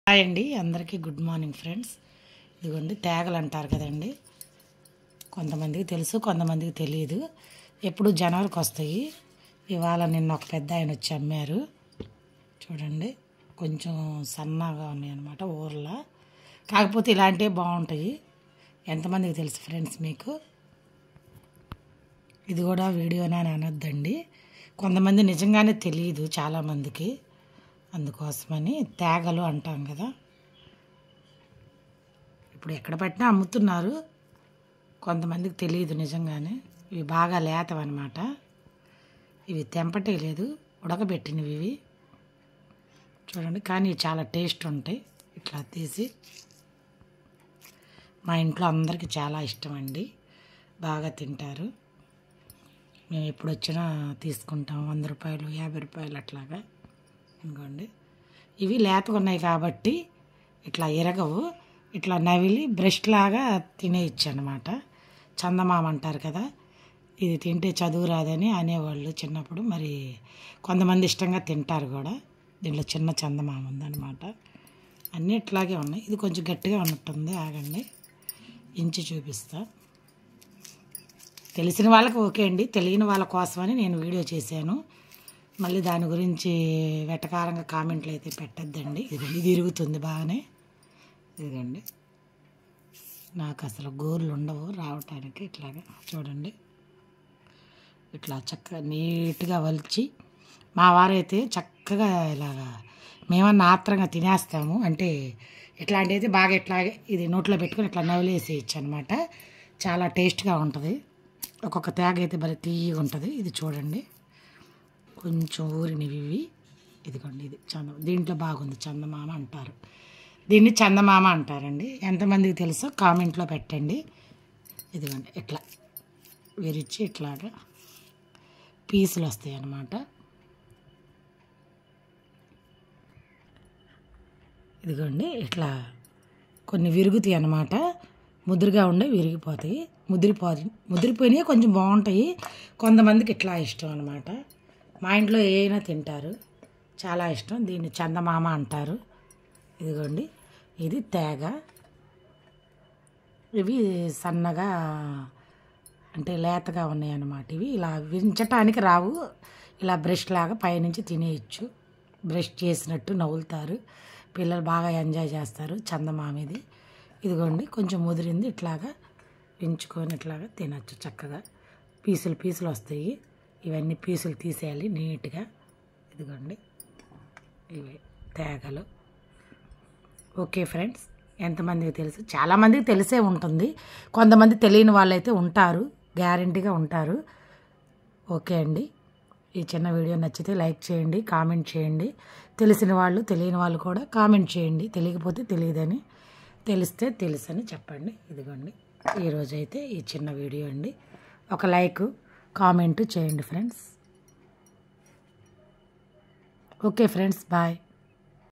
Hi అండి, అందరికీ good morning friends. ఇదిగోండి తేగలు అంటారు కదండి. కొంతమందికి తెలుసు, కొంతమందికి తెలియదు. ఎప్పుడు జనవరికి వస్తాయి. ఇవాళ నిన్న ఒక పెద్ద ఆయన వచ్చి అమ్మారు. చూడండి, కొంచెం సన్నగా ఉన్నాయి అన్నమాట ఊర్లో. కాకపోతే ఇలాంటివి బాగుంటాయి. ఎంతమందికి తెలుసు ఫ్రెండ్స్ మీకు? ఇది కూడా వీడియోనా అని అనొద్దండి. కొంతమంది నిజంగానే తెలియదు చాలామందికి, అందుకోసమని తేగలు అంటాం కదా. ఇప్పుడు ఎక్కడ పట్టినా అమ్ముతున్నారు. కొంతమందికి తెలియదు నిజంగానే. ఇవి బాగా లేతవన్నమాట. ఇవి తెంపటే లేదు, ఉడకబెట్టినవి ఇవి. చూడండి, కానీ చాలా టేస్ట్ ఉంటాయి. ఇట్లా తీసి మా ఇంట్లో అందరికీ చాలా ఇష్టం అండి, బాగా తింటారు. మేము ఎప్పుడు వచ్చినా తీసుకుంటాం. 100 రూపాయలు, 50 రూపాయలు అట్లాగా. ఇంకోండి, ఇవి లేతగా ఉన్నాయి కాబట్టి ఇట్లా ఎరగవు. ఇట్లా నవిలి బ్రష్ లాగా తినేయచ్చు అనమాట. చందమామ అంటారు కదా, ఇది తింటే చదువు రాదని అనేవాళ్ళు చిన్నప్పుడు. మరి కొంతమంది ఇష్టంగా తింటారు కూడా. దీంట్లో చిన్న చందమామ ఉందన్నమాట. అన్నీ ఇట్లాగే ఉన్నాయి. ఇది కొంచెం గట్టిగా ఉన్నట్టుంది, ఆగండి ఇంచి చూపిస్తా. తెలిసిన వాళ్ళకి ఓకే అండి, తెలియని వాళ్ళ కోసమని నేను వీడియో చేశాను. మళ్ళీ దాని గురించి వెటకారంగా కామెంట్లు అయితే పెట్టద్దండి. ఇది ఇరుగుతుంది బాగానే. ఇదిగండి, నాకు అసలు గోర్లు ఉండవు రావటానికి. ఇట్లాగా చూడండి, ఇట్లా చక్కగా నీట్గా వలిచి, మా వారైతే చక్కగా ఇలాగా మేమన్నా ఆత్రంగా తినేస్తాము. అంటే ఇట్లాంటివి అయితే బాగా ఇట్లాగే ఇది నోట్లో పెట్టుకొని ఇట్లా నవలేసేయచ్చు అనమాట. చాలా టేస్ట్గా ఉంటుంది. ఒక్కొక్క తేగ అయితే భలే తీయగా ఉంటుంది. ఇది చూడండి, కొంచెం ఊరినవి ఇవి. ఇదిగోండి, ఇది దీంట్లో బాగుంది, చందమామ అంటారు దీన్ని. చందమామ అంటారండి. ఎంతమందికి తెలుసో కామెంట్లో పెట్టండి. ఇదిగోండి, ఇట్లా విరిచి ఇట్లాగా పీసులు వస్తాయి అన్నమాట. ఇదిగోండి, ఇట్లా కొన్ని విరుగుతాయి అన్నమాట. ముదురుగా ఉండే విరిగిపోతాయి. ముదిరిపోయినాయి కొంచెం బాగుంటాయి. కొంతమందికి ఇట్లా ఇష్టం అన్నమాట. మా ఇంట్లో ఏమైనా తింటారు, చాలా ఇష్టం. దీన్ని చందమామ అంటారు. ఇదిగోండి, ఇది తేగ. ఇవి సన్నగా అంటే లేతగా ఉన్నాయి అన్నమాట. ఇవి ఇలా వించటానికి రావు. ఇలా బ్రష్ లాగా పైనుంచి తినేయచ్చు. బ్రష్ చేసినట్టు నవ్వులుతారు పిల్లలు, బాగా ఎంజాయ్ చేస్తారు చందమామ ఇది. ఇదిగోండి, కొంచెం ముదిరింది. ఇట్లాగా పెంచుకొని ఇట్లాగా తినచ్చు చక్కగా. పీసులు పీసులు వస్తాయి. ఇవన్నీ పీసులు తీసేయాలి నీట్గా. ఇదిగోండి, ఇవి తేగలు. ఓకే ఫ్రెండ్స్, ఎంతమందికి తెలుసు? చాలామందికి తెలిసే ఉంటుంది. కొంతమంది తెలియని వాళ్ళైతే ఉంటారు, గ్యారెంటీగా ఉంటారు. ఓకే అండి, ఈ చిన్న వీడియో నచ్చితే లైక్ చేయండి, కామెంట్ చేయండి. తెలిసిన వాళ్ళు తెలియని వాళ్ళు కూడా కామెంట్ చేయండి. తెలియకపోతే తెలియదని, తెలిస్తే తెలుసని చెప్పండి. ఇదిగోండి, ఈరోజైతే ఈ చిన్న వీడియో అండి. ఒక లైక్, కామెంట్ చేయండి ఫ్రెండ్స్. Okay friends, bye.